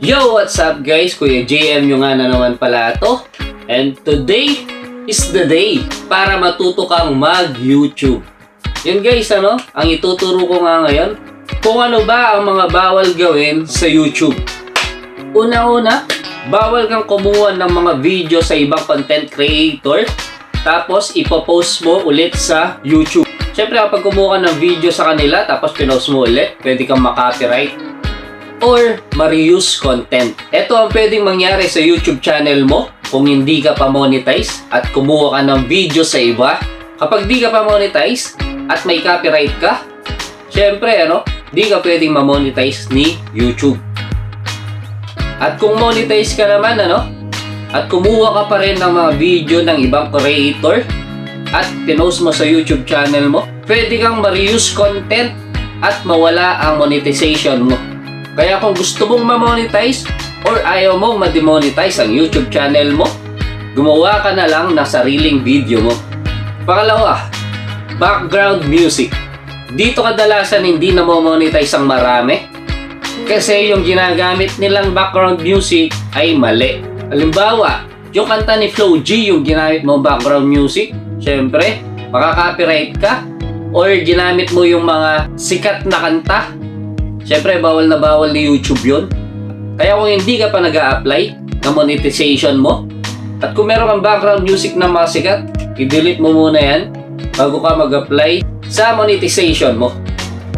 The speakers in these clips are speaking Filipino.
Yo, what's up guys? Kuya JM nyo nga na naman pala to. And today is the day para matuto kang mag-YouTube. Yun guys, ang ituturo ko nga ngayon, kung ano ba ang mga bawal gawin sa YouTube. Una-una, bawal kang kumuha ng mga video sa ibang content creator, tapos ipopost mo ulit sa YouTube. Siyempre kapag kumuha ka ng video sa kanila, tapos pinost mo ulit, pwede kang makopyright or ma-reuse content. Ito ang pwedeng mangyari sa YouTube channel mo kung hindi ka pa monetize at kumuha ka ng video sa iba. Kapag di ka pa monetize at may copyright ka, syempre di ka pwedeng ma-monetize ni YouTube. At kung monetize ka naman at kumuha ka pa rin ng mga video ng ibang creator at pinost mo sa YouTube channel mo, pwede kang ma-reuse content at mawala ang monetization mo. Kaya kung gusto mong ma-monetize or ayaw mong ma-demonetize ang YouTube channel mo, gumawa ka na lang ng sariling video mo. Pangalawa, background music. Dito kadalasan hindi na mo-monetize ang marami kasi yung ginagamit nilang background music ay mali. Halimbawa, yung kanta ni Flo G, yung ginamit mo background music, syempre, makaka-copyright ka or ginamit mo yung mga sikat na kanta, syempre, bawal na bawal ni YouTube yun. Kaya kung hindi ka pa nag-a-apply ng monetization mo, at kung meron kang background music na mga sikat, i-delete mo muna yan bago ka mag-apply sa monetization mo.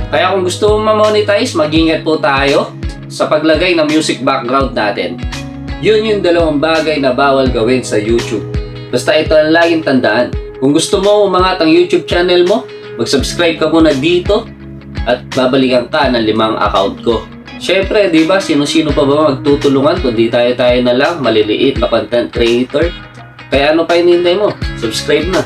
Kaya kung gusto mong ma-monetize, mag-ingat po tayo sa paglagay ng music background natin. Yun yung dalawang bagay na bawal gawin sa YouTube. Basta ito ang laging tandaan. Kung gusto mo umangat ang YouTube channel mo, mag-subscribe ka muna dito at babalikan ka ng 5 account ko. Syempre, di ba, sino-sino pa ba magtutulungan kundi tayo na lang, maliliit na content creator? Kaya ano pa hinihintay mo? Subscribe na!